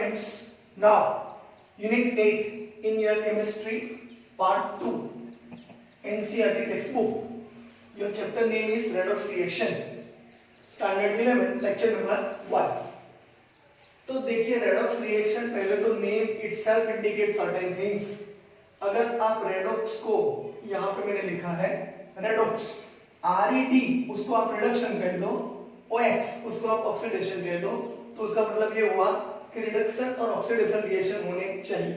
students, now unit 8 in your chemistry part 2 NCERT textbook. Your chapter name is redox reaction, standard 11 lecture number 1. तो देखिए redox reaction, पहले तो name itself indicate certain things. अगर आप redox को यहाँ पे मैंने लिखा है रेडॉक्स RED, उसको आप रिडक्शन कह दो, OX उसको आप ऑक्सीडेशन कह दो, तो उसका मतलब ये हुआ कि रिडक्शन और ऑक्सीडेशन रिएक्शन होने चाहिए.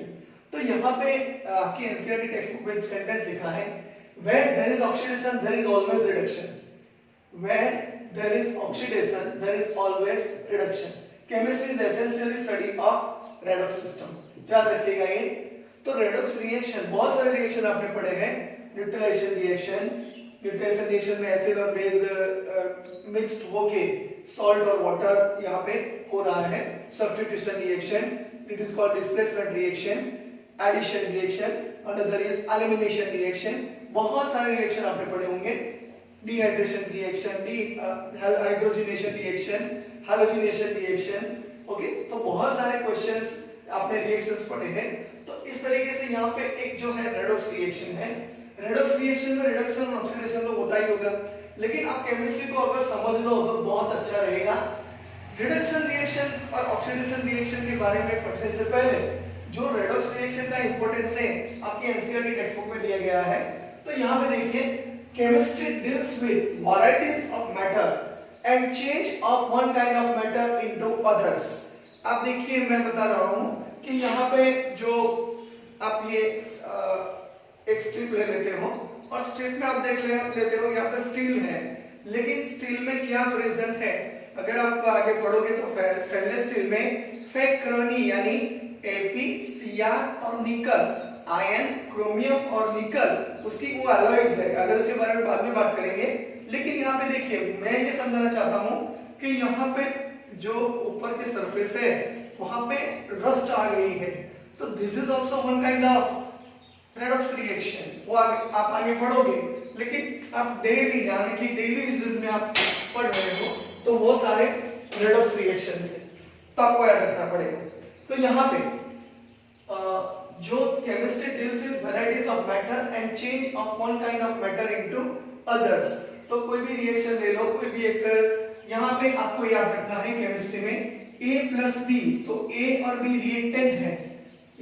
तो यहाँ पे आपकी एनसीईआरटी टेक्स्ट बुक में सेंटेंस लिखा है where there is oxidation there is always reduction. Where there is oxidation there is always reduction. Chemistry is essentially study of redox system. याद रखिएगा ये. तो redox reaction बहुत सारे रिएक्शन आपने पढ़े हैं. न्यूट्रलाइजेशन रिएक्शन में एसिड और बेस मिक्स्ड होके सॉल्ट और वाटर यहाँ पे हो रहा है. Substitution reaction, it is called displacement reaction, addition reaction, another is elimination reaction. बहुत सारे रिएक्शन आपने पढ़े होंगे. Dehydration reaction, hydrogenation reaction, halogenation reaction. Okay, तो बहुत सारे क्वेश्चंस आपने रिएक्शंस पढ़े हैं. तो इस तरीके से यहाँ पे एक जो है रेडॉक्स रिएक्शन है. रेडॉक्स रिएक्शन में रिडक्शन और ऑक्सीडेशन तो होता ही होगा, लेकिन आप केमिस्ट्री को अगर समझ लो तो बहुत अच्छा रहेगा. रिडक्शन रिएक्शन और ऑक्सीडेशन रिएक्शन के बारे में पढ़ने से पहले जो रेडॉक्स रिएक्शन का इंपॉर्टेंस है आपके एनसीईआरटी टेक्स्ट बुक में दिया गया है. तो यहाँ पे देखिए, chemistry deals with varieties of matter and change of one kind of matter into others. आप देखिए, मैं बता रहा हूँ कि यहाँ पे जो आप ये एक स्ट्रिप ले लेते हो और स्ट्रिप में आप देख लेते हो यहाँ पे स्टील है, लेकिन स्टील में क्या प्रेजेंट है? अगर आप आगे पढ़ोगे तो स्टेनलेस स्टील में फेक्रोनी यानी Fe, Cr और निकल, आयरन, क्रोमियम और निकल, उसकी वो अलॉयज है. अलॉयज के बारे में बाद में बात करेंगे. लेकिन यहाँ पे देखिए, मैं ये समझाना चाहता हूँ कि यहाँ पे जो ऊपर के सरफेस है वहां पे रस्ट आ गई है. तो this is also one kind of redox reaction. वो आप आगे पढ़ोगे, लेकिन आप डेली यानी कि डेली यूजेस में आप पढ़ रहे हो तो वो सारे रेडॉक्स रिएक्शन है, तो आपको याद रखना पड़ेगा. तो यहाँ पे जो chemistry deals with varieties of matter and change of one kind of matter into others. तो कोई भी रिएक्शन ले लो, कोई भी एक, यहाँ पे आपको याद रखना है केमिस्ट्री में A प्लस B, तो A और B रिएक्टेंट है.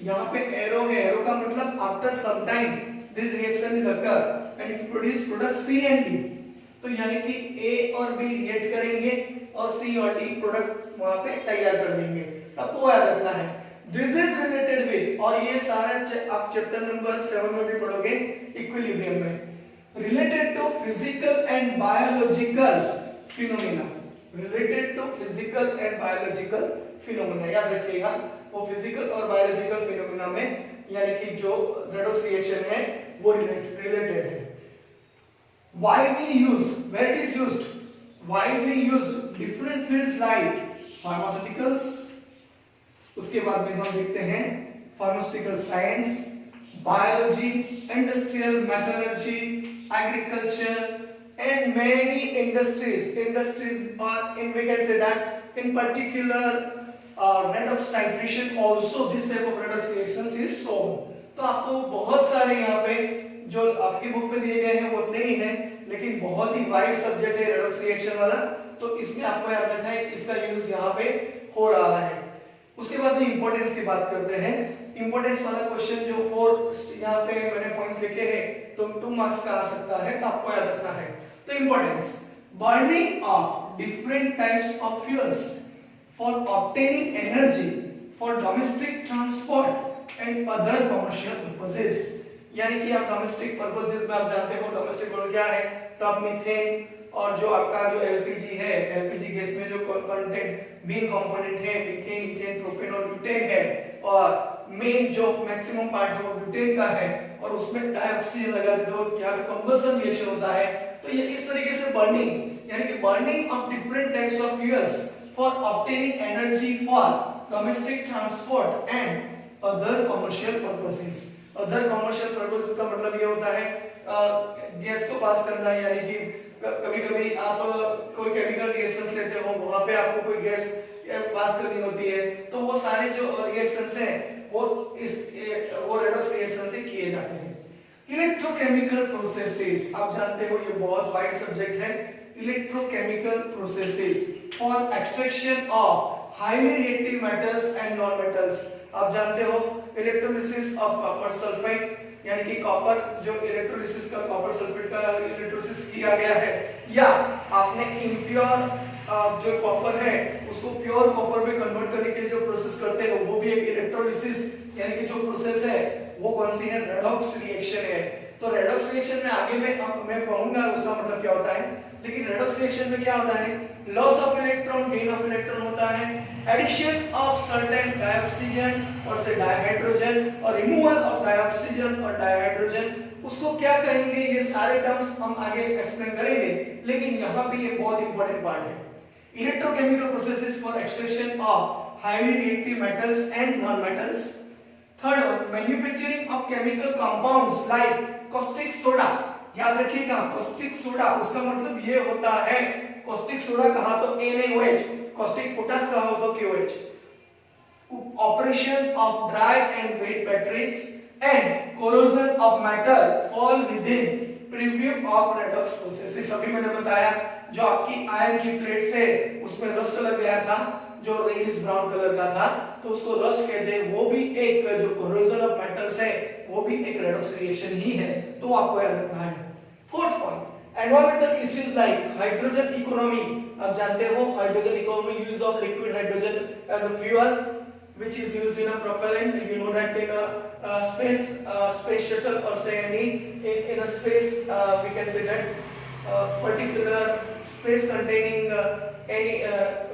यहाँ पे एरो है, एरो का मतलब after some time this reaction is occur and it produce product C and D. तो यानी कि A और B रिएक्ट करेंगे और C और D प्रोडक्ट वहां पे तैयार कर देंगे. आपको याद रखना है दिस इज रिलेटेड विद, और ये सारे आप चैप्टर नंबर 7 में भी पढ़ोगे इक्विलिब्रियम में, related to physical and biological phenomena. Related to physical and biological phenomena, याद रखिएगा. वो फिजिकल और बायोलॉजिकल फिनोमेना में यानी कि जो रेडॉक्स रिएक्शन है वो रिलेटेड है. widely used, where it is used, widely used different fields like pharmaceuticals. उसके बाद में हम देखते हैं pharmaceutical science, biology, industrial methodology, agriculture and many industries are in, we can say that in particular redox titration also this type of redox reactions is shown. तो आपको बहुत सारे यहाँ पे जो आपकी बुक में दिए गए हैं वो उतने ही हैं, लेकिन बहुत ही वाइड सब्जेक्ट है रेडॉक्स रिएक्शन वाला. तो इसमें आपको याद रखना है इसका यूज यहाँ पे हो रहा है. उसके बाद में इंपॉर्टेंस की बात करते हैं. इंपॉर्टेंस वाला क्वेश्चन जो 4 यहाँ पे मैंने पॉइंट्स लिखे हैं, तो 2 मार्क्स का आ सकता है, तो आपको याद रखना है. तो importance, burning of different types of fuels for obtaining energy for domestic transport and other commercial purposes. यानी कि आप डोमेस्टिक पर्पसेस में आप जानते हो डोमेस्टिक वर्ड क्या है, तो आप मीथेन और जो आपका जो एलपीजी है, एलपीजी गैस में जो कंटेंट मेन कंपोनेंट है मीथेन, इथेन, प्रोपेन और ब्यूटेन है, और मेन जो मैक्सिमम पार्ट है वो ब्यूटेन का है, और उसमें डाइऑक्सीजन लगा देते हो, यहाँ पे कंबशन रिएक्शन होता है. तो ये इस तरीके से बर्निंग यानी कि burning of different types of fuels for obtaining energy for domestic transport and other commercial purposes. Other commercial purposes का मतलब ये होता है गैस को पास करना, यानी कि कभी-कभी आप कोई केमिकल रिएक्शंस लेते हो, वहां पे आपको कोई गैस पास करनी होती है, तो वो सारे जो रिएक्शंस हैं वो रेडॉक्स रिएक्शन से किए जाते हैं। इलेक्ट्रोकेमिकल प्रोसेसेस, आप जानते हो ये बहुत वाइड सब्जेक्ट है। Electrochemical processes for extraction of highly reactive metals and non metals. आप जानते हो इलेक्ट्रोलिसिस ऑफ कॉपर सल्फेट, यानी कि कॉपर जो इलेक्ट्रोलिसिस का कॉपर सल्फेट का इलेक्ट्रोलिसिस किया गया है, या आपने इम्प्योर जो कॉपर है उसको प्योर कॉपर में कन्वर्ट करने के लिए जो प्रोसेस करते हैं वो भी एक इलेक्ट्रोलिसिस यानी कि जो प्रोसेस है वो कौन सी है? रेडॉक्स रिएक्शन है। तो रेडॉक्स रिएक्शन में आगे मैं कहूंगा उसका मतलब क्या होता है, लेकिन रेडॉक्स रिएक्शन में क्या होता है? Loss of electron, gain of electron होता है, एडिशन ऑफ सर्टेन डाइऑक्सीजन और से डाइहाइड्रोजन और रिमूवल ऑफ डाइऑक्सीजन और डाइहाइड्रोजन। उसको क्या कहेंगे ये सारे टर्म्स हम आगे एक्सप्लेन करेंगे, लेकिन यहाँ पे ये बहुत इंपॉर्टेंट पार्ट है। Electrochemical processes for extraction of highly reactive metals and non metals. Third one, manufacturing of chemical compounds like caustic soda. याद रखिएगा कॉस्टिक सोडा उसका मतलब ये होता है, कॉस्टिक सोडा कहा तो NaOH, कॉस्टिक पोटास कहा तो KOH। Operation of dry and wet batteries and corrosion of metal fall within preview of redox processes. अभी मैंने बताया जो आपकी आयरन की प्लेट्स है उसमें रस्ट लग गया था जो रेडिश ब्राउन कलर का था, तो उसको रस्ट कहते हैं, वो भी एक जो कोरोजन ऑफ मेटल्स है वो भी एक रेडॉक्स रिएक्शन ही है, तो आपको याद रखना है। Fourth point, environmental issues like hydrogen economy. आप जानते हो hydrogen economy, use of liquid hydrogen as a fuel which is used in a propellant. You know that in a space shuttle or say in a space we can say that particular space containing any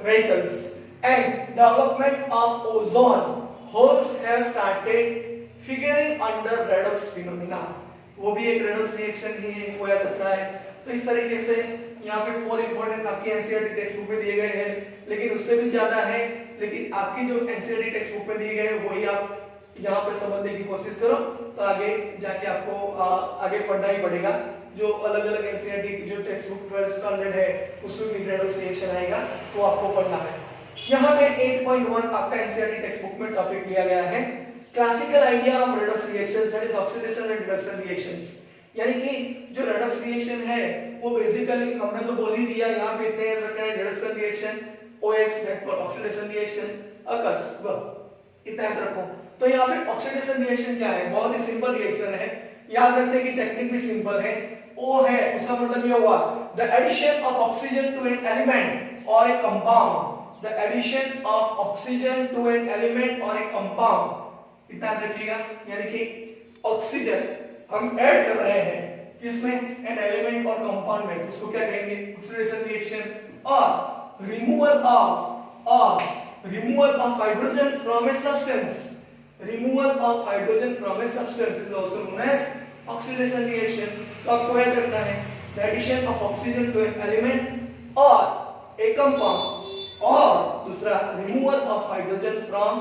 vehicles. And development of ozone holes have started figuring under redox phenomena. वो भी एक redox reaction ही है, वो याद रखना है। तो इस तरीके से यहाँ पे 4 इंपॉर्टेंस आपकी एनसीईआरटी टेक्स्ट बुक में दिए गए हैं, लेकिन उससे भी ज्यादा है, लेकिन आपकी जो एनसीईआरटी टेक्स्ट बुक में दिए गए हैं वही आप यहाँ पे समझने की कोशिश करो, तो आगे जाके आपको आगे पढ़ना ही पड़ेगा। जो अलग-अलग एनसीईआरटी जो टेक्स्ट बुक 12 स्टैंडर्ड है उसमें भी रेडॉक्स रिएक्शन आएगा, तो आपको पढ़ना है। यहाँ पे 8.1 आपका एनसीईआरटी टेक्स्ट बुक में टॉपिक लिया गया है, classical idea of redox reactions, that is oxidation and reduction reactions. यानी कि जो रेडॉक्स रिएक्शन है वो बेसिकली हमने तो बोल ही दिया, यहाँ पे इतने रखा है, reduction reaction OX that for oxidation reaction occurs, बस इतना याद रखो। तो यहाँ पे ऑक्सीडेशन रिएक्शन क्या है? बहुत ही सिंपल रिएक्शन है, याद रखने की टेक्निक भी सिंपल है। O है उसका मतलब ये हुआ the addition of oxygen to an element और a compound, the addition of oxygen to an element और ए कंपाउंड, इतना याद रखिएगा। यानी कि ऑक्सीजन हम ऐड कर रहे हैं किसमें? एन एलिमेंट और कंपाउंड में, तो उसको क्या कहेंगे? Oxidation reaction. और removal of hydrogen from a substance, removal of hydrogen from a substance is also known as oxidation reaction. तो आपको याद रखना है the addition of oxygen to an element और ए कंपाउंड, और दूसरा removal of hydrogen from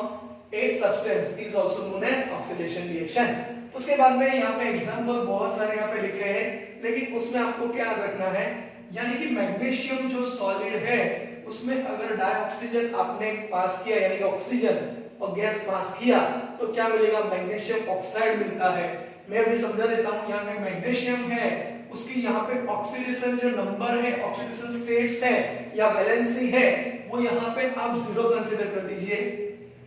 a substance is also known as oxidation reaction. उसके बाद में यहाँ पे एग्जांपल बहुत सारे यहाँ पे लिखे हैं, लेकिन उसमें आपको क्या याद रखना है, यानी कि मैग्नीशियम जो सॉलिड है उसमें अगर डाइऑक्सीजन आपने पास किया यानी कि ऑक्सीजन और गैस पास किया तो क्या मिलेगा? मैग्नीशियम ऑक्साइड मिलता है। मैं भी समझा देता हूँ, यहाँ पे मैग्नीशियम है उसकी यहाँ पे ऑक्सीडेशन जो नंबर है, ऑक्सीडेशन स्टेट्स है या वैलेंसी है, वो यहाँ पे आप 0 कंसीडर कर दीजिए।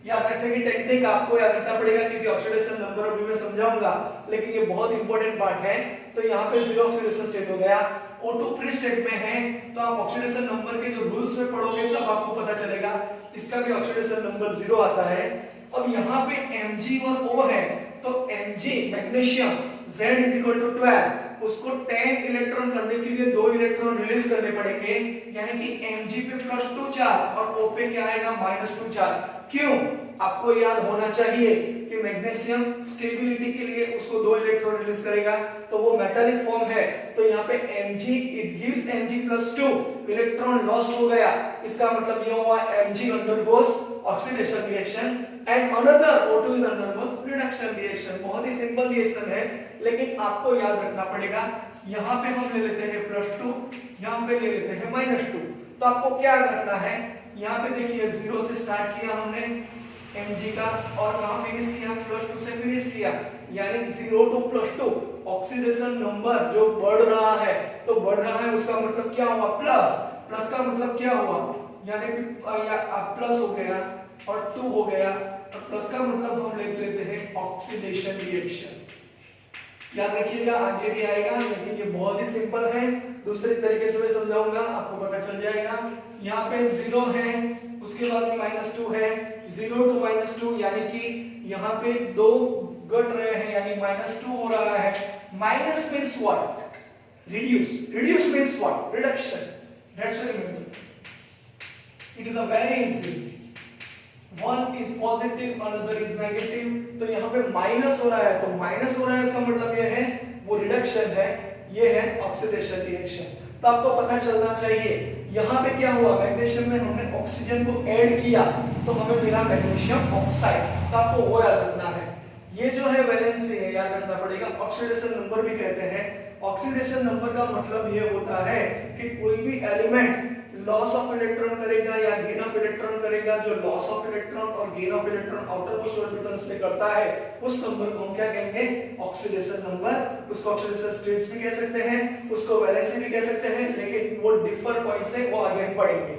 याद रखने की टेक्निक आपको याद रखना पड़ेगा, क्योंकि ऑक्सीडेशन नंबर अभी मैं समझाऊंगा, लेकिन ये बहुत इंपॉर्टेंट पार्ट है। तो यहाँ पे 0 ऑक्सीडेशन स्टेट हो गया, O2 फ्री स्टेट में है, तो आप ऑक्सीडेशन नंबर के जो रूल्स में पढ़ोगे तब आपको पता चलेगा, इसका भी ऑक्सीडेशन नंबर 0 आता है। अब यहाँ पे Mg और O है, तो Mg मैग्नीशियम Z=12, उसको 10 इलेक्ट्रॉन करने के लिए 2 इलेक्ट्रॉन रिलीज करने पड़ेंगे, यानी कि Mg पे +2 चार्ज और O पे क्या आएगा? -2 चार्ज। क्यों? आपको याद होना चाहिए कि मैग्नीशियम स्टेबिलिटी के लिए उसको 2 इलेक्ट्रॉन रिलीज करेगा, तो वो मेटालिक फॉर्म है, तो यहाँ पे Mg it gives Mg+2, electron lost हो गया, इसका मतलब ये हुआ Mg undergoes oxidation reaction and another O2 is undergoes reduction reaction. बहुत ही सिंपल रिएक्शन है, लेकिन आपको याद रखना पड़ेगा, यहाँ पे हम ले लेते हैं +2, यहाँ पे ले लेते हैं -2, तो आपको क्या याद रखना है? यहाँ पे देखिए 0 से स्टार्ट किया हमने Mg का और कहाँ फिनिश किया, +2 से फिनिश किया, यानी 0 to +2 ऑक्सीडेशन नंबर जो बढ़ रहा है, तो बढ़ रहा है उसका मतलब क्या हुआ, प्लस, प्लस का मतलब क्या हुआ, यानी कि प्लस हो गया और 2 हो गया, और प्लस का मतलब हम लिख लेते हैं ऑक्सीडेशन रिएक्शन। याद रखिएगा, आगे भी आएगा, लेकिन ये बहुत ही सिंपल है, दूसरे तरीके से मैं समझाऊंगा, आपको पता चल जाएगा। यहाँ पे 0 है, उसके बाद में -2 है, 0 to -2 यानी कि यहाँ पे 2 घट रहे हैं, यानी -2 हो रहा है। Minus means what, reduce, reduce means what, reduction, that's what we mean. It is a very easy, one is positive another is negative, तो यहाँ पे माइनस हो रहा है, तो माइनस हो रहा है इसका मतलब ये है वो रिडक्शन है, ये है ऑक्सीडेशन रिएक्शन। तो आपको पता चलना चाहिए यहाँ पे क्या हुआ, मैग्नीशियम में हमने ऑक्सीजन को ऐड किया तो हमें मिला मैग्नीशियम ऑक्साइड, तो आपको वो याद रखना है। ये जो है वैलेंसी है, याद रखना पड़ेगा, ऑक्सीडेशन नंबर भी कहते हैं। ऑक्सीडेशन नंबर का मतलब ये होता है कि कोई भी एलिमेंट लॉस ऑफ इलेक्ट्रॉन करेगा या गेन ऑफ इलेक्ट्रॉन करेगा, जो लॉस ऑफ इलेक्ट्रॉन और gain of electron outer most orbitals में करता है, उस नंबर को हम क्या कहेंगे, ऑक्सीडेशन नंबर। उसको ऑक्सीडेशन स्टेट्स भी कह सकते हैं, उसको वैलेंसी भी कह सकते हैं, लेकिन वो डिफर पॉइंट से वो आगे पढ़ेंगे।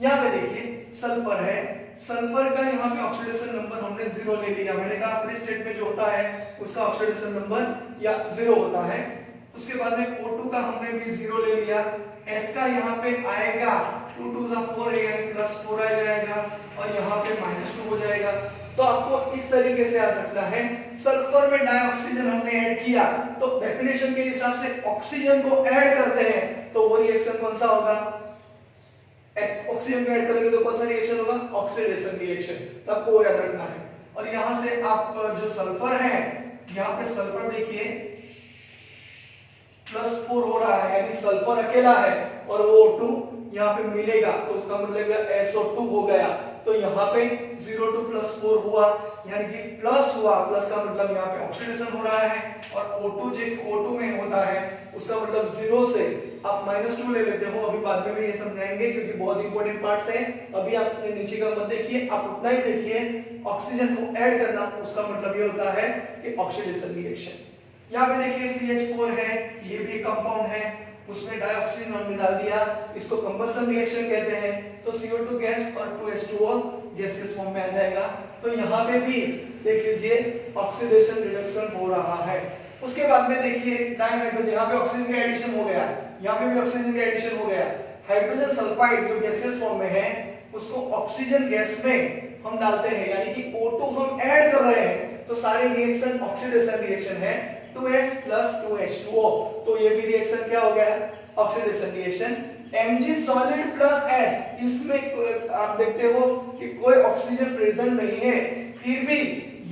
यहाँ पे देखिए सल्फर है, सल्फर का यहाँ पे ऑक्सीडेशन नंबर हमने 0 ले लिया, मैंने कहा फ्री स्टेट में जो होता है उसका ऑक्सीडेशन नंबर या 0 होता है। उसके बाद में O2 का हमने भी 0 ले लिया, S का यहाँ पे आएगा 2 2 4 यानी +4 आ जाएगा, और यहाँ पे -2 हो जाएगा। तो आपको इस तरीके से याद रखना है, सल्फर में डाइऑक्सीजन हमने ऐड किया, तो डेफिनेशन के हिसाब से ऑक्सीजन को ऐड करते हैं, तो वो रिएक्शन कौन सा होगा, ऑक्सीजन को ऐड करेंगे तो कौन सा रिएक्शन होगा, ऑक्सीडेशन रिएक्शन। तो आपको वो याद रखना है। और यहाँ से आप जो सल्फर है, यहाँ पे सल्फर देखिए +4 हो रहा है, यानी सल्फर अकेला है और वो O2 यहाँ पे मिलेगा, तो उसका मतलब SO2 हो गया। तो यहाँ पे 0 to +4 हुआ, यानी कि प्लस हुआ, प्लस का मतलब यहाँ पे ऑक्सीडेशन हो रहा है, और O2 में होता है, उसका मतलब 0 से आप -2 ले लेते हो। अभी बाद में भी ये समझाएंगे क्योंकि बहुत इंपॉर्टेंट पार्ट्स है, अभी आपने नीचे का मत देखिए, आप उतना ही देखिए, ऑक्सीजन को ऐड करना उसका मतलब ये होता है कि ऑक्सीडेशन रिएक्शन। यहाँ पे देखिए CH4 है, ये भी कंपाउंड है, उसमें डाइऑक्सीजन हमने डाल दिया, इसको कंबशन रिएक्शन कहते हैं। तो CO2 गैस और 2H2O गैसेस फॉर्म में आ जाएगा। तो यहाँ पे भी देख लीजिए ऑक्सीडेशन रिडक्शन हो रहा है। उसके बाद में देखिए डाइहाइड्रोजन, यहाँ पे ऑक्सीजन का एडिशन हो गया, यहाँ पे भी ऑक्सीजन का एडिशन हो गया। हाइड्रोजन सल्फाइड जो गैसेस फॉर्म में है, उसको ऑक्सीजन गैस में हम डालते हैं, यानी कि O2 हम ऐड कर रहे हैं, तो सारे रिएक्शन ऑक्सीडेशन रिएक्शन है। 2S + 2H2O, तो ये भी रिएक्शन क्या हो गया, oxidation reaction. Mg solid + S, इसमें आप देखते हो कि कोई ऑक्सीजन प्रेजेंट नहीं है, फिर भी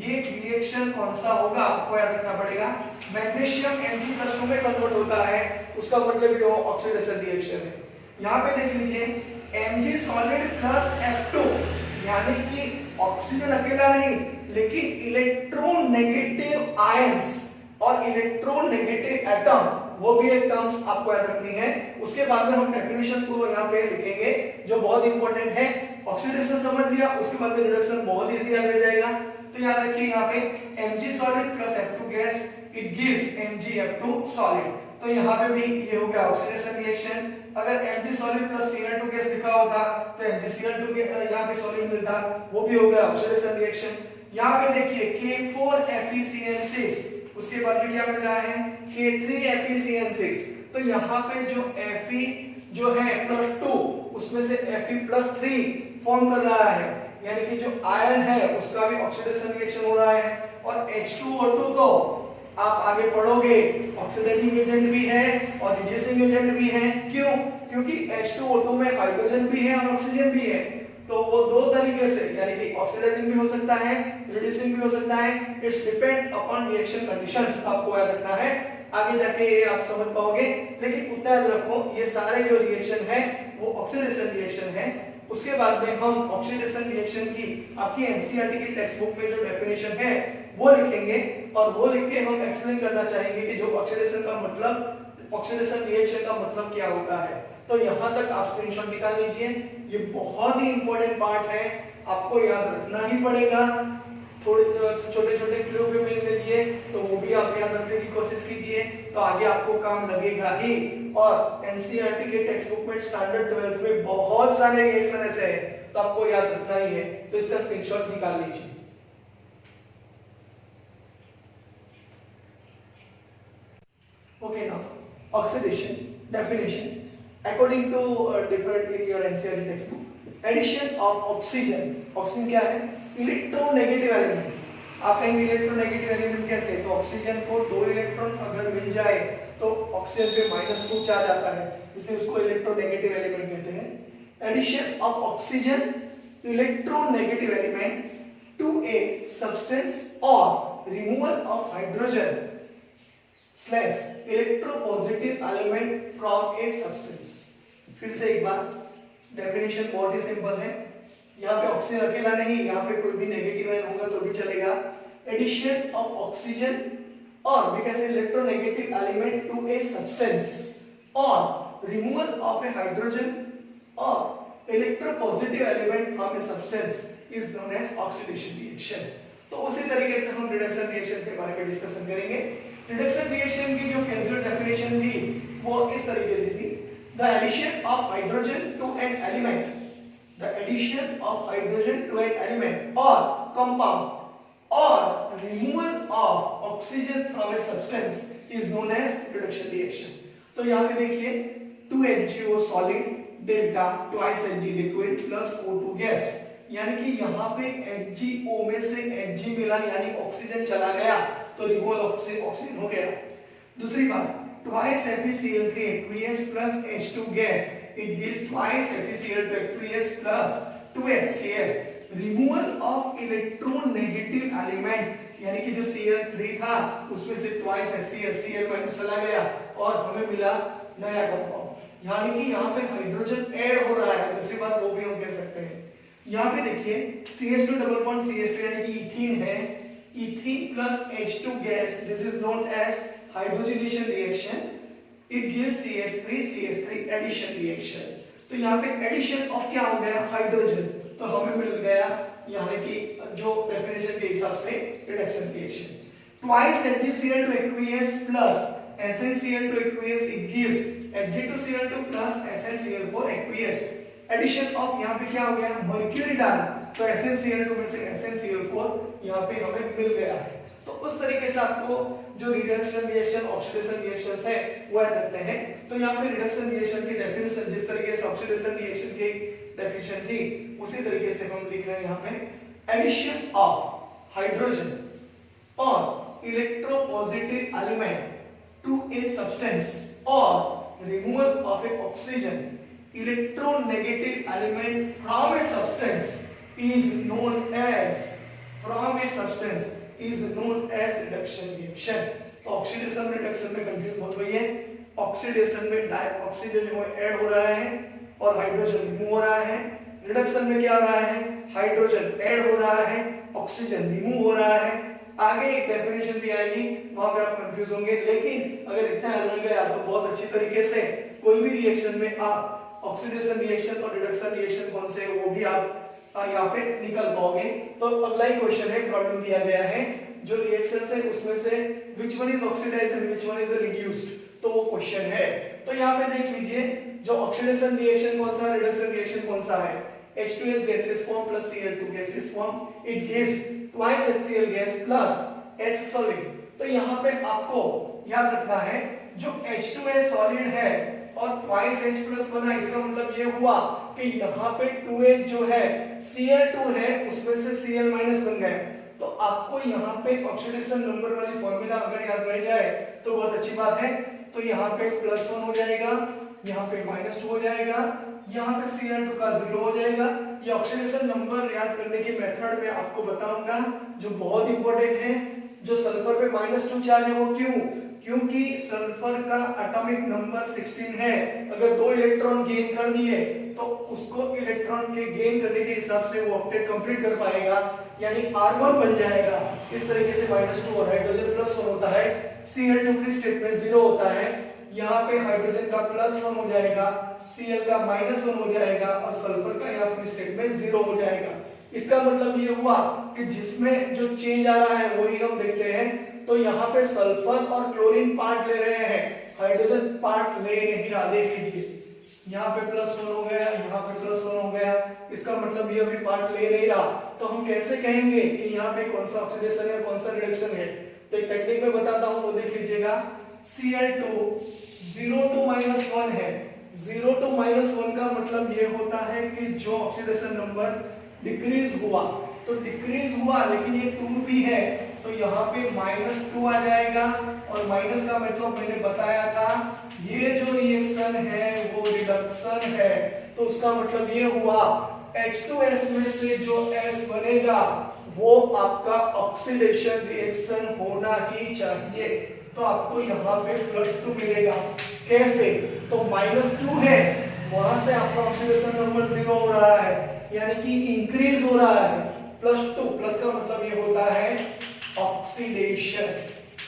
ये रिएक्शन कौन सा होगा, आपको याद रखना पड़ेगा, मैग्नीशियम Mg+2 में कन्वर्ट होता है, उसका मतलब ये ऑक्सीडेशन रिएक्शन है। यहाँ पे देख लीजिए Mg सॉलिड + F2, यानी कि ऑक्सीजन अकेला नहीं, लेकिन इलेक्ट्रोनेगेटिव आयंस और इलेक्ट्रोनेगेटिव एटम, वो भी एक टर्म्स आपको याद रखनी है। उसके बाद में हम डेफिनेशन को यहाँ पे लिखेंगे जो बहुत इंपॉर्टेंट है। ऑक्सीडेशन समझ लिया, उसके बाद में रिडक्शन बहुत इजी याद रह जाएगा। तो याद रखिए यहाँ पे Mg solid + F2 gas, it gives MgF2 solid. तो यहाँ पे भी ये हो गया ऑक्सीडेशन रिएक्शन। अगर Mg सॉलिड + Cl2 गैस लिखा होता तो MgCl2 यहाँ पे सॉलिड मिलता, वो भी हो गया ऑक्सीडेशन रिएक्शन। यहाँ पे देखिए K4FeCN6, उसके बाद में क्या मिल रहा है, K3FeCN6। तो यहाँ पे जो Fe जो है +2, उसमें से Fe+3 फॉर्म कर रहा है, यानी कि जो आयन है उसका भी ऑक्सीडेशन रिएक्शन हो रहा है। और H2O2 तो आप आगे पढ़ोगे ऑक्सीडाइजिंग एजेंट भी है और रिड्यूसिंग एजेंट भी है। क्यों? क्योंकि H2O2 में हाइड्रोजन भी है और ऑक्सीजन भी है, तो वो दो तरीके से, यानी कि ऑक्सीडाइजिंग भी हो सकता है, रिड्यूसिंग भी हो सकता है। It's depend upon reaction conditions, आपको याद रखना है, आगे जाके ये आप समझ पाओगे। लेकिन उतना याद रखो, ये सारे जो रिएक्शन है वो ऑक्सीडेशन रिएक्शन है। उसके बाद में हम ऑक्सीडेशन रिएक्शन की आपकी एनसीईआरटी की टेक्स्ट बुक में जो डेफिनेशन है वो लिखेंगे, और वो लिख के हम एक्सप्लेन करना चाहेंगे कि जो ऑक्सीडेशन का मतलब ऑक्सीडेशन रिएक्शन का मतलब क्या होता है। तो यहाँ तक आप स्क्रीनशॉट निकाल लीजिए, ये बहुत ही इंपॉर्टेंट पार्ट है, आपको याद रखना ही पड़ेगा। थोड़े छोटे छोटे क्लू भी मैंने दिए तो वो भी आप याद रखने की कोशिश कीजिए, तो आगे आपको काम लगेगा ही। और एनसीईआरटी के टेक्स्ट बुक में स्टैंडर्ड 12th में बहुत सारे रिएक्शन ऐसे हैं, तो आपको याद रखना ही है, तो इसका स्क्रीनशॉट निकाल लीजिए। Okay, now oxidation definition according to different in your NCERT textbook. Addition of oxygen, oxygen क्या है? Electronegative element. आप कहेंगे इलेक्ट्रोनेगेटिव एलिमेंट कैसे? तो ऑक्सीजन को 2 इलेक्ट्रॉन अगर मिल जाए तो ऑक्सीजन पे -2 चार्ज आता है, इसलिए उसको इलेक्ट्रोनेगेटिव एलिमेंट कहते हैं। Addition of oxygen electronegative element to a substance और removal of hydrogen slash electropositive element from a substance. फिर से एक बार, डेफिनेशन बहुत ही सिंपल है, यहाँ पे ऑक्सीजन अकेला नहीं, यहाँ पे कोई भी नेगेटिव आयन होगा तो भी चलेगा। एडिशन ऑफ ऑक्सीजन और भी कैसे electronegative element to a substance और रिमूवल ऑफ ए हाइड्रोजन और electropositive element from a substance is known as oxidation reaction. तो उसी तरीके से हम रिडक्शन रिएक्शन के बारे में डिस्कशन करेंगे। रिडक्शन रिएक्शन की जो कैजुअल डेफिनेशन थी वो इस तरीके से थी, the addition of hydrogen to an element, the addition of hydrogen to an element और कंपाउंड और removal of oxygen from a substance is known as reduction reaction. तो यहाँ पे देखिए 2HGO solid delta twice Hg liquid plus O2 gas, यानी कि यहाँ पे HgO में से Hg मिला यानी ऑक्सीजन चला गया तो रिमूवल ऑक्सीजन हो गया। दूसरी बात, twice FeCl3 aqueous plus H2 gas, it gives twice FeCl to aqueous plus 2HCl, removal of electronegative element, यानी कि जो Cl3 था उसमें से twice HCl, Cl माइनस चला गया और हमें मिला नया कंपाउंड, यानी कि यहाँ पे हाइड्रोजन ऐड हो रहा है। दूसरी बात वो भी हम कह सकते हैं, यहाँ पे देखिए CH2 डबल बॉन्ड CH2 यानी कि इथीन है, ethene plus H2 gas, this is known as hydrogenation reaction, it gives CH3 addition reaction. तो यहाँ पे एडिशन ऑफ क्या हो गया? हाइड्रोजन, तो हमें मिल गया यानी कि जो डेफिनेशन के हिसाब से reduction reaction. Twice HgCl to aqueous plus SnCl to aqueous, it gives Hg2Cl2 plus SnCl for aqueous। Addition of यहाँ पे क्या हो गया? मर्क्यूरी डाल, तो SnCl2 में से SnCl4 यहाँ पे हमें मिल गया है। तो उस तरीके से आपको जो रिडक्शन रिएक्शन ऑक्सीडेशन रिएक्शंस है वो याद रखते हैं। तो यहाँ पे रिडक्शन रिएक्शन की डेफिनेशन जिस तरीके से ऑक्सीडेशन रिएक्शन की डेफिनेशन थी उसी तरीके से हम लिख रहे हैं यहाँ पे, एडिशन ऑफ हाइड्रोजन और electropositive element to a substance और removal of a oxygen electronegative element from a substance is known as reduction reaction। तो ऑक्सीडेशन रिडक्शन में कंफ्यूज मत होइए, ऑक्सीडेशन में ऑक्सीजन जो ऐड हो रहा है और हाइड्रोजन रिमूव हो रहा है, रिडक्शन में क्या हो रहा है? हाइड्रोजन ऐड हो रहा है, ऑक्सीजन रिमूव हो रहा है। आगे एक डेफिनेशन भी आएगी, वहां पे आप कंफ्यूज होंगे, लेकिन अगर इतना याद रह गया तो बहुत अच्छी तरीके से कोई भी रिएक्शन में आप ऑक्सीडेशन रिएक्शन और रिडक्शन रिएक्शन कौन से वो भी आप यहाँ पे निकल पाओगे। तो अगला ही क्वेश्चन है, प्रॉब्लम दिया गया है, जो रिएक्शंस है उसमें से which one is oxidized and which one is reduced, तो वो क्वेश्चन है। तो यहाँ पे देख लीजिए, जो ऑक्सीडेशन रिएक्शन कौन सा है, रिडक्शन रिएक्शन कौन सा है? H2S gaseous form plus Cl2 gaseous form, it gives twice HCl gas plus S solid। तो यहाँ पे आपको याद रखना है, जो H2S solid है और twice H plus बना, इसका मतलब ये हुआ कि यहाँ पे 2H जो है Cl2 है उसमें से Cl माइनस बन गया। तो आपको यहाँ पे ऑक्सीडेशन नंबर वाली फॉर्मूला अगर याद रह जाए तो बहुत अच्छी बात है। तो यहाँ पे +1 हो जाएगा, यहाँ पे -2 हो जाएगा, यहाँ पे Cl2 का 0 हो जाएगा। ये ऑक्सीडेशन नंबर याद करने के मेथड में आपको बताऊंगा जो बहुत इंपॉर्टेंट है। जो सल्फर पे -2 चार्ज है वो क्यों? क्योंकि सल्फर का एटॉमिक नंबर 16 है, अगर 2 इलेक्ट्रॉन गेन कर दिए तो उसको इलेक्ट्रॉन के गेन करने के हिसाब से वो ऑक्टेट कंप्लीट कर पाएगा, यानी R1 बन जाएगा। इस तरीके से -2 और हाइड्रोजन +1 होता है, Cl2 फ्री स्टेट में 0 होता है, यहाँ पे हाइड्रोजन का +1 हो जाएगा, Cl का -1 हो जाएगा और सल्फर का यहाँ फ्री स्टेट में 0 हो जाएगा। इसका मतलब ये हुआ कि जिसमें जो चेंज आ रहा है वही हम देखते हैं। तो यहाँ पे सल्फर और क्लोरीन पार्ट ले रहे हैं, हाइड्रोजन पार्ट ले नहीं रहा। देख लीजिए यहाँ पे +1 हो गया, यहाँ पे +1 हो गया, इसका मतलब ये अभी पार्ट ले नहीं रहा। तो हम कैसे कहेंगे कि यहाँ पे कौन सा ऑक्सीडेशन है कौन सा रिडक्शन है? तो एक टेक्निक में बताता हूँ, वो देख लीजिएगा। Cl2 0 to -1 है, 0 to -1 का मतलब ये होता है कि जो ऑक्सीडेशन नंबर डिक्रीज हुआ, तो डिक्रीज हुआ लेकिन ये 2 भी है तो यहाँ पे -2 आ जाएगा। और माइनस का मतलब मैंने बताया था, ये जो रिएक्शन है वो रिडक्शन है। तो उसका मतलब ये हुआ H2S में से जो S बनेगा वो आपका ऑक्सीडेशन रिएक्शन होना ही चाहिए। तो आपको यहाँ पे +2 मिलेगा। कैसे? तो -2 है, वहां से आपका ऑक्सीडेशन नंबर 0 हो रहा है, यानी कि इंक्रीज हो रहा है। +2 प्लस का मतलब ये होता है ऑक्सीडेशन,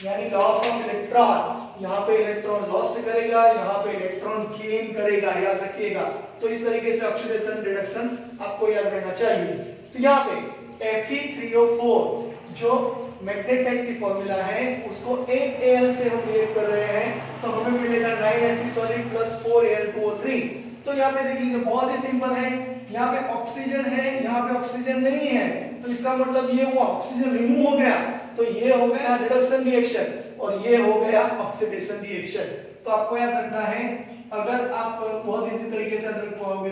यानी लॉस ऑफ इलेक्ट्रॉन। यहाँ पे इलेक्ट्रॉन लॉस्ट करेगा, यहाँ पे इलेक्ट्रॉन गेन करेगा, याद रखिएगा। तो इस तरीके से ऑक्सीडेशन रिडक्शन आपको याद रहना चाहिए। तो यहाँ पे Fe3O4 जो मैग्नेटाइट की फॉर्मूला है उसको 8Al से हम रिएक्ट कर रहे हैं, तो हमें मिलेगा 9Fe सॉलिड + 4Al2O3। तो यहाँ पे देख लीजिए बहुत ही सिंपल है, यहाँ पे ऑक्सीजन है, यहाँ पे ऑक्सीजन नहीं है, तो इसका मतलब ये हुआ ऑक्सीजन रिमूव हो गया, तो ये हो गया रिडक्शन रिएक्शन और ये हो गया ऑक्सीडेशन रिएक्शन। तो आपको याद रखना है, अगर आप बहुत इजी तरीके से रख पाओगे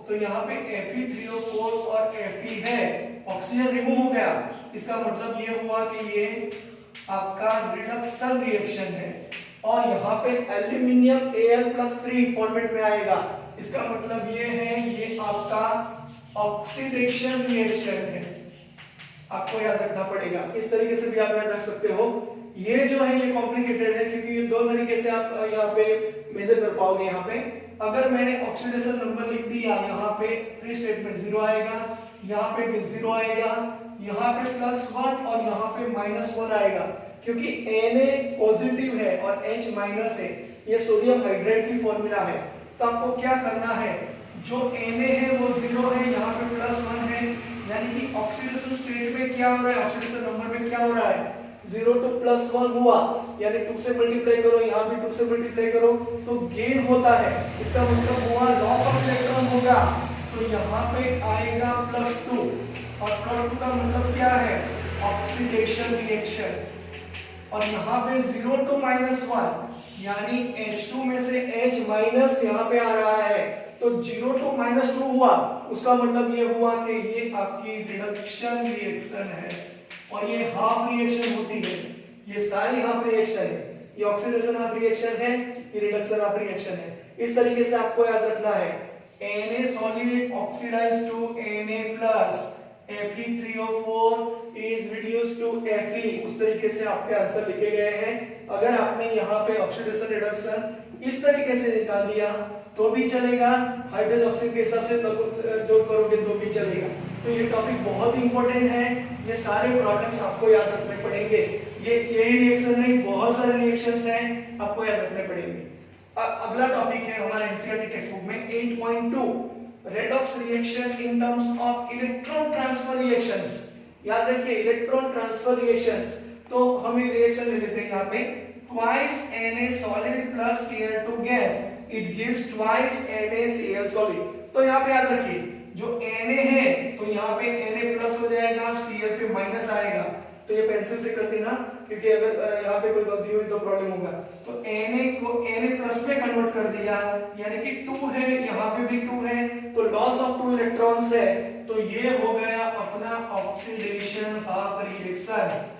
तो यहाँ पे Fe3O4 और Fe है, ऑक्सीजन रिमूव हो गया, इसका मतलब ये हुआ कि ये आपका रिडक्शन रिएक्शन है। और यहाँ पे एल्यूमिनियम Al+3 फॉर्मेट में आएगा, इसका मतलब ये है ये आपका ऑक्सीडेशन रिएक्शन है। आपको याद रखना पड़ेगा, इस तरीके से भी आप याद रख सकते हो। ये जो है ये कॉम्प्लिकेटेड है क्योंकि ये दो तरीके से आप यहाँ पे मेजर कर पाओगे। यहाँ पे अगर मैंने ऑक्सीडेशन नंबर लिख दिया, यहाँ पे फ्री स्टेट में 0 आएगा, यहाँ पे भी 0 आएगा, यहाँ पे +1 और यहाँ पे -1 आएगा, क्योंकि Na पॉजिटिव है और H माइनस है। ये सोडियम हाइड्राइड की फॉर्मूला है। तो आपको क्या करना है, जो Na है वो 0 है, यहाँ पे +1 है, यानी कि ऑक्सीडेशन स्टेट में क्या हो रहा है, ऑक्सीडेशन नंबर में क्या हो रहा है, 0 to +1 हुआ, यानी 2 से मल्टीप्लाई करो, यहाँ भी 2 से मल्टीप्लाई करो तो गेन होता है। इसका मतलब हुआ लॉस ऑफ इलेक्ट्रॉन होगा, तो यहाँ पे आएगा +2 और +2 का मतलब क्या है, ऑक्सीडेशन रिएक्शन। और यहाँ पे 0 to -1 यानी H2 में से H माइनस यहाँ पे आ रहा है, तो 0 to -2 हुआ, उसका मतलब ये हुआ कि ये आपकी रिडक्शन रिएक्शन है और ये हाफ रिएक्शन होती है। ये सारी हाफ रिएक्शन है, ये ऑक्सीडेशन हाफ रिएक्शन है, ये रिडक्शन हाफ रिएक्शन है। इस तरीके से आपको याद रखना है, Na solid oxidized to Na+, Fe3O4 is reduced to Fe। उस तरीके से आपके आंसर लिखे गए हैं। अगर आपने यहाँ पे ऑक्सीडेशन रिडक्शन इस तरीके से निकाल दिया तो भी चलेगा, हाइड्रोजन ऑक्साइड के हिसाब से जो करोगे तो भी चलेगा। तो ये टॉपिक बहुत ही इंपॉर्टेंट है, ये सारे प्रॉब्लम्स आपको याद रखने पड़ेंगे। ये यही रिएक्शन नहीं, बहुत सारे रिएक्शंस हैं आपको याद रखने पड़ेंगे। अगला टॉपिक है हमारा एनसीईआरटी टेक्स्ट बुक में 8.2 redox reaction in terms of electron transfer reactions. याद रखिए इलेक्ट्रॉन ट्रांसफर रिएक्शंस। तो हम एक रिएक्शन ले लेते हैं यहाँ पे, twice Na solid plus Cl2 gas it gives twice NaCl solid। तो यहाँ पे याद रखिए जो Na है तो यहाँ पे Na प्लस हो जाएगा, Cl पे माइनस आएगा। तो ये पेंसिल से कर देना क्योंकि अगर यहाँ पे कोई गलती हुई तो प्रॉब्लम होगा। तो Na को Na प्लस में कन्वर्ट कर दिया, यानी कि 2 है, यहाँ पे भी 2 है, तो लॉस ऑफ 2 इलेक्ट्रॉन्स है। तो ये हो गया अपना ऑक्सीडेशन हाफ रिएक्शन।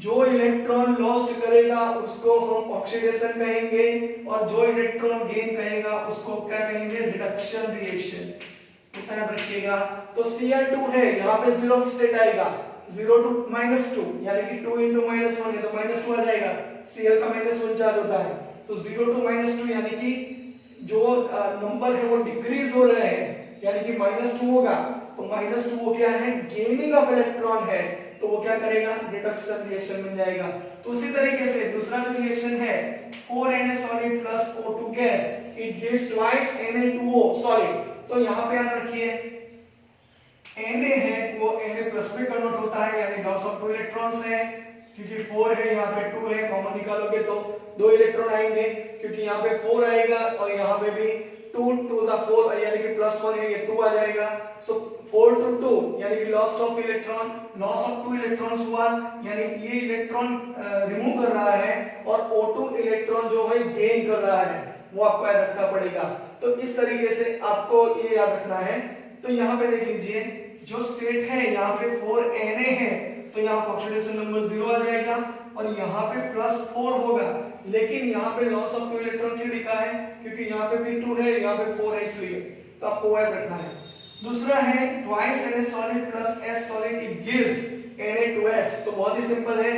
जो इलेक्ट्रॉन लॉस्ट करेगा उसको हम ऑक्सीडेशन कहेंगे और जो इलेक्ट्रॉन गेन करेगा उसको क्या कहेंगे, रिडक्शन रिएक्शन। याद रखिएगा। तो Cl2 है, यहाँ पे 0 स्टेट आएगा, 0 to -2 यानी कि 2 into -1 है तो -2 आ जाएगा, Cl का -1 चार्ज होता है। तो 0 to -2 यानी कि जो नंबर है वो डिक्रीज हो रहे हैं, यानी कि -2 होगा। तो -2 वो क्या है, गेनिंग ऑफ इलेक्ट्रॉन है, तो वो क्या करेगा, रिडक्शन रिएक्शन बन जाएगा। तो उसी तरीके से दूसरा जो रिएक्शन है 4Na solid plus O2 gas it gives twice Na2O solid। तो यहाँ पे याद रखिए Na है वो Na प्लस में कन्वर्ट होता है, यानी लॉस ऑफ 2 इलेक्ट्रॉन्स है, क्योंकि 4 है यहाँ पे 2 है, कॉमन निकालोगे तो 2 इलेक्ट्रॉन आएंगे, क्योंकि यहाँ पे 4 आएगा और यहाँ पे भी 2 to the 4 यानी कि +1 है, ये 2 आ जाएगा। सो 4 to 2 यानी कि loss of electron, loss of 2 electrons हुआ, यानी ये इलेक्ट्रॉन रिमूव कर रहा है और O2 इलेक्ट्रॉन जो है गेन कर रहा है, वो आपको याद रखना पड़ेगा। तो इस तरीके से आपको ये याद रखना है। तो यहाँ पे देख लीजिए जो स्टेट है यहाँ पे 4Na है, तो यहाँ पर ऑक्सीडेशन नंबर 0 आ जाएगा और यहाँ पे +4 होगा, लेकिन यहाँ पे लॉस ऑफ 2 इलेक्ट्रॉन क्यों लिखा है, क्योंकि यहाँ पे भी 2 है, यहाँ पे 4 है, इसलिए। तो आपको याद रखना है। दूसरा है twice Na solid plus S solid it gives Na2S। तो बहुत ही सिंपल है,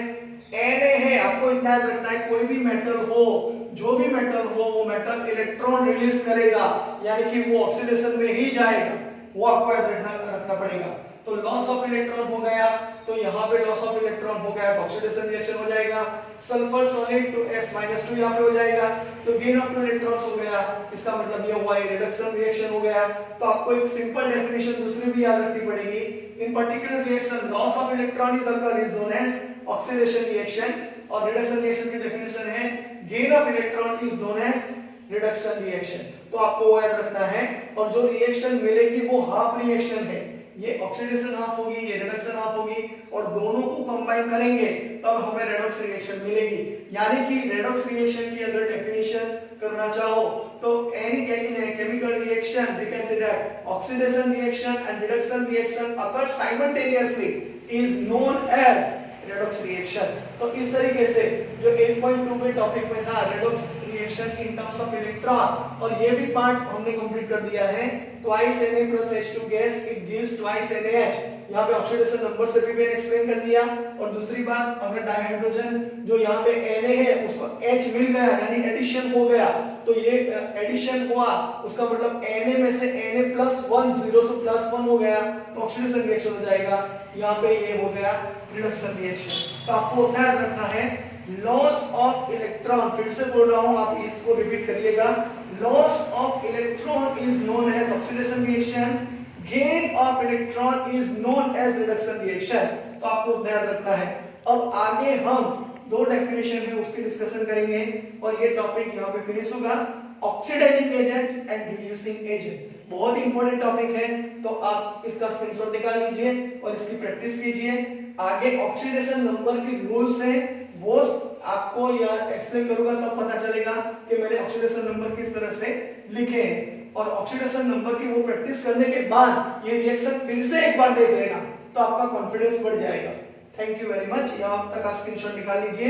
Na है, आपको इतना याद रखना है कोई भी मेटल हो, जो भी मेटल हो, वो मेटल इलेक्ट्रॉन रिलीज करेगा, यानी कि वो ऑक्सीडेशन में ही जाएगा, वो आपको याद रखना पड़ेगा। तो लॉस ऑफ इलेक्ट्रॉन हो गया, तो यहाँ पे लॉस ऑफ इलेक्ट्रॉन हो गया तो ऑक्सीडेशन रिएक्शन हो जाएगा, सल्फर सॉलिड टू S-2 यहाँ पे हो जाएगा, तो गेन ऑफ 2 इलेक्ट्रॉन्स हो गया, इसका मतलब ये हुआ ये रिडक्शन रिएक्शन हो गया। तो आपको एक सिंपल डेफिनेशन दूसरी भी याद रखनी पड़ेगी। इन particular reaction loss of electron is known as oxidation reaction, और रिडक्शन रिएक्शन की डेफिनेशन है gain of electron is known as reduction reaction. तो आपको वो याद रखना है, और जो रिएक्शन मिलेगी वो हाफ रिएक्शन है, ये ऑक्सीडेशन हाफ होगी, ये रिडक्शन हाफ होगी, और दोनों को कंबाइन करेंगे तब हमें रेडॉक्स रिएक्शन मिलेगी। यानी कि रेडॉक्स रिएक्शन की अगर डेफिनेशन करना चाहो तो any chemical reaction we can say that oxidation reaction and reduction reaction occur simultaneously is known as redox reaction. तो इस तरीके से जो 8.2 में टॉपिक में था redox reaction in terms of electron, और ये भी पार्ट हमने कंप्लीट कर दिया है। twice Na plus H2 gas it gives twice NaH। यहाँ पे ऑक्सीडेशन नंबर से भी मैंने एक्सप्लेन कर दिया। और दूसरी बात, अगर डाइहाइड्रोजन जो यहाँ पे Na है उसको H मिल गया, यानी एडिशन हो गया, तो ये एडिशन हुआ, उसका मतलब Na में से Na+1 0 से +1 हो गया, तो ऑक्सीडेशन रिएक्शन हो जाएगा। यहाँ पे ये हो गया रिडक्शन रिएक्शन। तो आपको ध्यान रखना है लॉस ऑफ इलेक्ट्रॉन, फिर से बोल रहा हूं, आप इसको रिपीट करिएगा, loss of electron is known as oxidation reaction, gain of electron is known as reduction reaction. तो आपको ध्यान रखना है। अब आगे हम दो डेफिनेशन है उसकी डिस्कशन करेंगे, और ये टॉपिक यहाँ पे फिनिश होगा। Oxidising agent and reducing agent बहुत ही इंपॉर्टेंट टॉपिक है, तो आप इसका स्क्रीनशॉट निकाल लीजिए और इसकी प्रैक्टिस कीजिए। आगे ऑक्सीडेशन नंबर की रूल्स हैं, वो आपको या एक्सप्लेन करूंगा तब पता चलेगा कि मैंने ऑक्सीडेशन नंबर किस तरह से लिखे हैं, और ऑक्सीडेशन नंबर की वो प्रैक्टिस करने के बाद ये रिएक्शन फिर से एक बार देख लेना, तो आपका कॉन्फिडेंस बढ़ जाएगा। Thank you very much. यहाँ तक आप स्क्रीनशॉट निकाल लीजिए।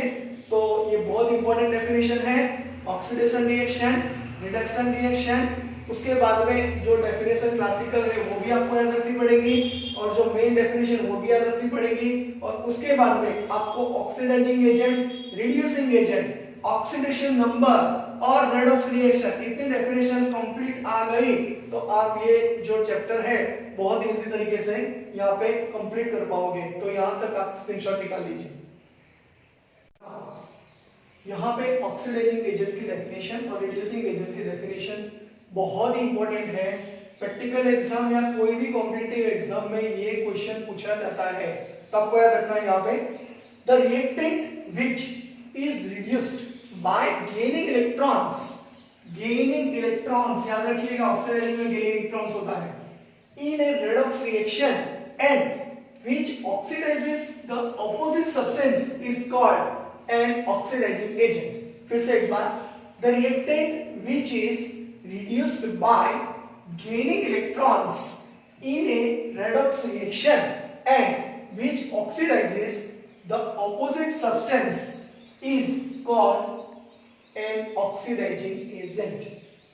तो ये बहुत इंपॉर्टेंट डेफिनेशन है, ऑक्सीडेशन रिएक्शन, रिडक्शन रिएक्शन, उसके बाद में जो डेफिनेशन क्लासिकल है वो भी आपको याद रखनी पड़ेगी, और जो मेन डेफिनेशन वो भी याद रखनी पड़ेगी, और उसके बाद में आपको oxidising agent, reducing agent, oxidation number और रेडॉक्स रिएक्शन, इतनी डेफिनेशन कंप्लीट आ गई तो आप ये जो चैप्टर है बहुत ही इजी तरीके से यहाँ पे कंप्लीट कर पाओगे। तो यहाँ तक आप स्क्रीनशॉट निकाल लीजिए। यहाँ पे ऑक्सीडाइजिंग एजेंट की डेफिनेशन और रिड्यूसिंग एजेंट की डेफिनेशन बहुत ही इंपॉर्टेंट है। प्रैक्टिकल एग्जाम या कोई भी कॉम्पिटिटिव एग्जाम में ये क्वेश्चन पूछा जाता है, तो आपको याद रखना है यहाँ पे the reactant which is reduced by gaining electrons, gaining electrons याद रखिएगा, ऑक्सीडाइजिंग में गेनिंग इलेक्ट्रॉन्स होता है, in a redox reaction and which oxidises the opposite substance is called an oxidising agent. फिर से एक बार, the reactant which is reduced by gaining electrons in a redox reaction and which oxidizes the opposite substance is called an oxidizing agent.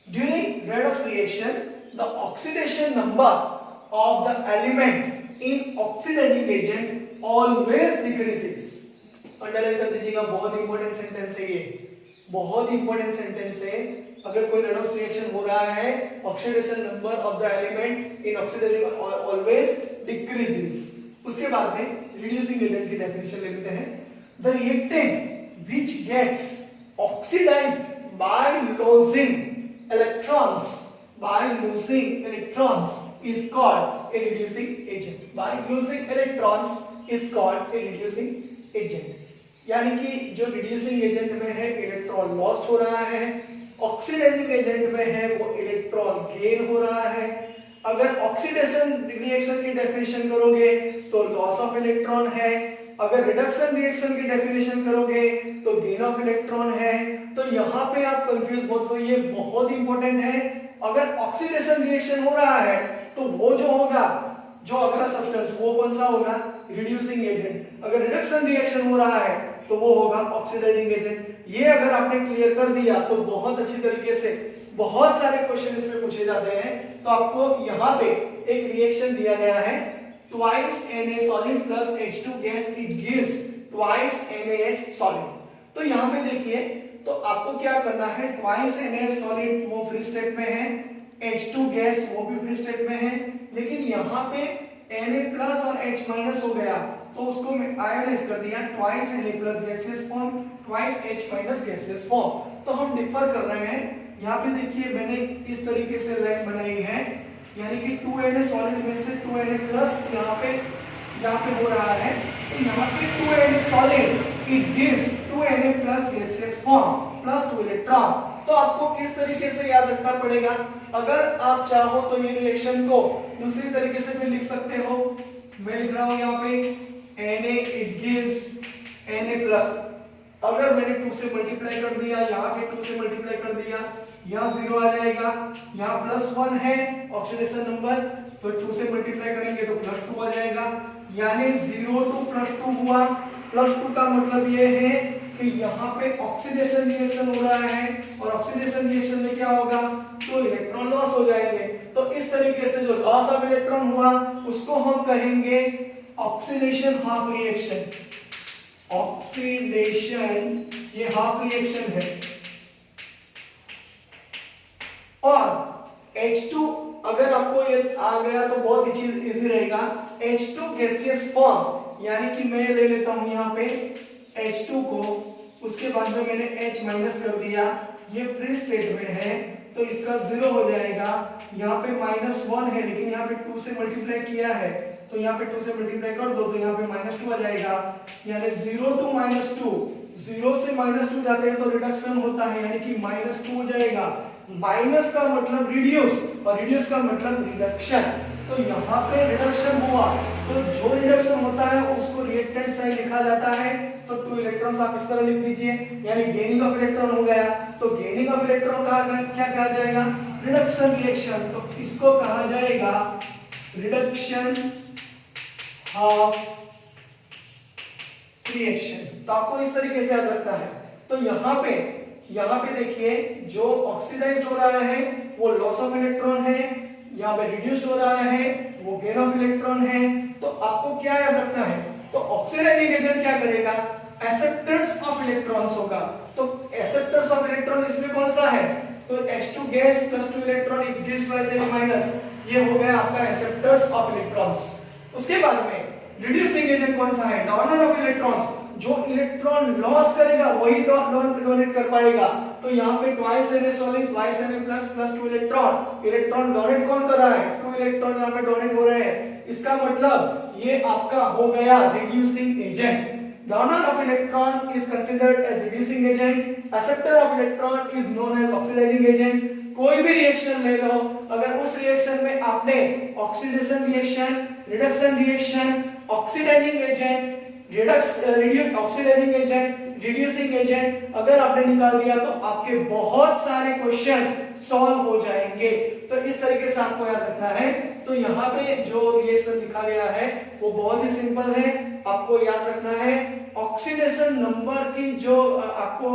During redox reaction, the oxidation number of the element in oxidizing agent always decreases. Underline कर दीजिएगा, बहुत important sentence है ये, बहुत important sentence है। अगर कोई redox reaction हो रहा है, oxidation number of the element in oxidising always decreases. उसके बाद में रिड्यूसिंग एजेंट की डेफिनेशन ले लेते हैं। The reactant which gets oxidized by losing electrons is called a reducing agent. By losing electrons is called a reducing agent. यानी कि जो रिड्यूसिंग एजेंट में है इलेक्ट्रॉन लॉस्ट हो रहा है, ऑक्सीडाइजिंग एजेंट में है वो इलेक्ट्रॉन गेन हो रहा है। अगर ऑक्सीडेशन रिएक्शन की डेफिनेशन करोगे तो लॉस ऑफ इलेक्ट्रॉन है, अगर रिडक्शन रिएक्शन की डेफिनेशन करोगे तो गेन ऑफ इलेक्ट्रॉन है। तो यहाँ पे आप कंफ्यूज मत होइए, बहुत इंपॉर्टेंट है। अगर ऑक्सीडेशन रिएक्शन हो रहा है तो वो जो होगा, जो अगला सब्सटेंस वो कौन सा होगा, रिड्यूसिंग एजेंट। अगर रिडक्शन रिएक्शन हो रहा है तो वो होगा ऑक्सीडाइजिंग एजेंट। ये अगर आपने क्लियर कर दिया तो बहुत अच्छी तरीके से बहुत सारे क्वेश्चन इसमें पूछे जाते हैं। तो आपको यहाँ पे एक रिएक्शन दिया गया है, twice Na solid plus H2 gas it gives twice NaH solid। तो यहाँ पे देखिए, तो आपको क्या करना है, twice Na solid वो फ्री स्टेट में है, H2 गैस वो भी फ्री स्टेट में है, लेकिन यहाँ पे Na प्लस और H माइनस हो गया तो उसको मैं आयोनाइज कर दिया, twice Na plus gaseous form, twice H minus gaseous form. तो हम डिफर कर रहे हैं। यहाँ पे देखिए मैंने इस तरीके से लाइन बनाई है, यानी कि 2Na सॉलिड में से 2Na प्लस यहाँ पे हो रहा है, तो यहाँ पे 2Na solid it gives 2Na plus gaseous form plus 2 electron. तो आपको किस तरीके से याद रखना पड़ेगा, अगर आप चाहो तो ये रिएक्शन को दूसरी तरीके से भी लिख सकते हो। मैं लिख रहा हूँ यहाँ पे Na it gives Na plus, अगर मैंने 2 से मल्टीप्लाई कर दिया, यहाँ के 2 से मल्टीप्लाई कर दिया, यहाँ 0 आ जाएगा, यहाँ +1 है ऑक्सीडेशन नंबर, तो 2 से मल्टीप्लाई करेंगे तो +2 आ जाएगा, यानी 0 to +2 हुआ। +2 का मतलब ये है कि यहाँ पे ऑक्सीडेशन रिएक्शन हो रहा है और ऑक्सीडेशन रिएक्शन में क्या होगा, तो इलेक्ट्रॉन लॉस हो जाएंगे। तो इस तरीके से जो लॉस ऑफ इलेक्ट्रॉन हुआ उसको हम कहेंगे ऑक्सीडेशन हाफ रिएक्शन। ऑक्सीडेशन ये हाफ रिएक्शन है। और H2 अगर आपको ये आ गया तो बहुत इजी रहेगा, H2 गैसियस फॉर्म, यानी कि मैं ले लेता हूं यहाँ पे H2 को, उसके बाद में मैंने H माइनस कर दिया, ये फ्री स्टेट में है तो इसका 0 हो जाएगा। यहाँ पे -1 है लेकिन यहाँ पे 2 से मल्टीप्लाई किया है तो यहाँ पे 2 से मल्टीप्लाई कर दो तो यहाँ पे -2 आ जाएगा, यानी 0 to -2, 0 से -2 जाते हैं तो रिडक्शन होता है, यानी कि -2 हो जाएगा। माइनस का मतलब रिड्यूस और रिड्यूस का मतलब रिडक्शन। तो यहाँ पे रिडक्शन हुआ तो जो रिडक्शन होता है उसको रिएक्टेंट साइन लिखा जाता है। तो 2 इलेक्ट्रॉन्स आप इस तरह लिख दीजिए, यानी गेनिंग ऑफ इलेक्ट्रॉन हो गया। तो गेनिंग ऑफ इलेक्ट्रॉन का क्या कहा जाएगा, रिडक्शन रिएक्शन। तो इसको कहा जाएगा रिडक्शन ऑफ रिएक्शन। तो आपको इस तरीके से याद रखना है। तो यहाँ पे देखिए जो ऑक्सीडाइज्ड हो रहा है वो लॉस ऑफ इलेक्ट्रॉन है, यहाँ पे रिड्यूस्ड हो रहा है वो गेन ऑफ इलेक्ट्रॉन है। तो आपको क्या याद रखना है, तो ऑक्सीडाइजिंग एजेंट क्या करेगा, एक्सेप्टर्स ऑफ इलेक्ट्रॉन्स होगा। तो एक्सेप्टर्स ऑफ इलेक्ट्रॉन इसमें कौन सा है, तो H2 gas plus 2 electron it gives minus, ये हो गया आपका एक्सेप्टर्स ऑफ इलेक्ट्रॉन्स। उसके बाद में रिड्यूसिंग एजेंट कौन सा है, डोनर ऑफ इलेक्ट्रॉन्स, जो इलेक्ट्रॉन लॉस करेगा वही डोनेट कर पाएगा। तो यहाँ पे twice Na solid twice Na plus plus 2 electron donate कौन कर रहा है, 2 इलेक्ट्रॉन यहाँ पे डोनेट हो रहे हैं। इसका मतलब ये आपका हो गया reducing agent. Donor of electron is considered as reducing agent, acceptor of electron is known as oxidising agent. कोई भी रिएक्शन ले लो, अगर उस रिएक्शन में आपने oxidation reaction, reduction reaction, oxidising agent, oxidising agent, reducing agent अगर आपने निकाल दिया तो आपके बहुत सारे क्वेश्चन सॉल्व हो जाएंगे। तो इस तरीके से आपको याद रखना है। तो यहाँ पे जो रिएक्शन लिखा गया है वो बहुत ही सिंपल है, आपको याद रखना है। ऑक्सीडेशन नंबर की जो आपको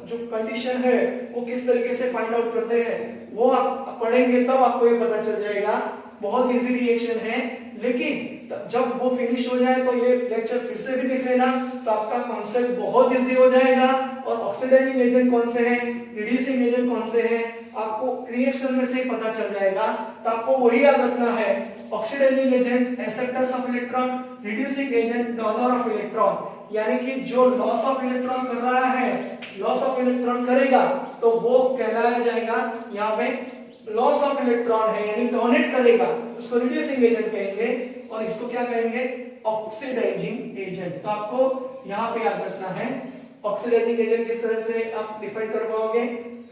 जो कंडीशन है वो किस तरीके से फाइंड आउट करते हैं वो आप पढ़ेंगे तब आपको ये पता चल जाएगा। बहुत इजी रिएक्शन है, लेकिन जब वो फिनिश हो जाए तो ये लेक्चर फिर से भी देख लेना तो आपका कॉन्सेप्ट बहुत इजी हो जाएगा। और ऑक्सीडाइजिंग एजेंट कौन से हैं, रिड्यूसिंग एजेंट कौन से हैं, आपको रिएक्शन में से ही पता चल जाएगा। तो आपको वही याद रखना है, oxidising agent acceptors of electron, reducing agent donor of electron. यानी कि जो लॉस ऑफ इलेक्ट्रॉन कर रहा है, लॉस ऑफ इलेक्ट्रॉन करेगा तो वो कहलाया जाएगा यहाँ पे लॉस ऑफ इलेक्ट्रॉन है, यानी डोनेट करेगा, उसको रिड्यूसिंग एजेंट कहेंगे, और इसको क्या कहेंगे, ऑक्सीडाइजिंग एजेंट। तो आपको यहाँ पे याद रखना है ऑक्सीडाइजिंग एजेंट किस तरह से आप डिफाइन कर पाओगे,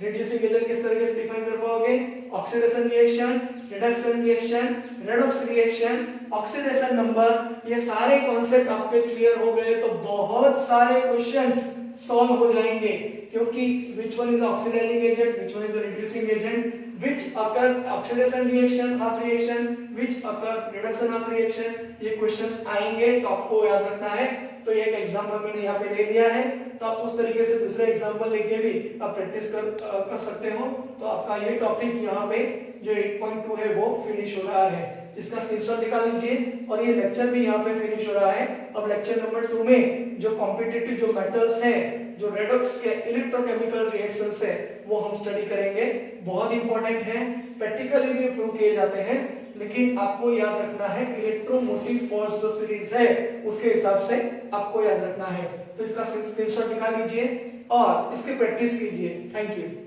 रिड्यूसिंग एजेंट किस तरीके से डिफाइन कर पाओगे, oxidation reaction, reduction reaction, redox reaction, oxidation number, ये सारे कॉन्सेप्ट आपके क्लियर हो गए तो बहुत सारे क्वेश्चंस सॉल्व हो जाएंगे, क्योंकि which one is the oxidizing agent, which one is the reducing agent, which occur oxidation reaction of reaction, which occur reduction of reaction, ये क्वेश्चंस आएंगे तो आपको याद रखना है। तो ये एक एग्जांपल मैंने यहाँ पे ले लिया है, तो आप उस तरीके से दूसरे एग्जांपल लेके भी आप प्रैक्टिस कर सकते हो। तो आपका ये टॉपिक यहाँ पे जो 8.2 है वो फिनिश हो रहा है, इसका स्क्रीनशॉट निकाल लीजिए, और ये लेक्चर भी यहाँ पे फिनिश हो रहा है। अब लेक्चर नंबर 2 में जो कॉम्पिटिटिव जो मेटल्स हैं, जो रेडॉक्स के इलेक्ट्रोकेमिकल रिएक्शंस है, वो हम स्टडी करेंगे, बहुत इंपॉर्टेंट है, प्रैक्टिकली भी प्रूव किए जाते हैं, लेकिन आपको याद रखना है इलेक्ट्रोमोटिव फोर्स जो सीरीज है उसके हिसाब से आपको याद रखना है। तो इसका स्क्रीनशॉट निकाल लीजिए और इसकी प्रैक्टिस कीजिए। Thank you.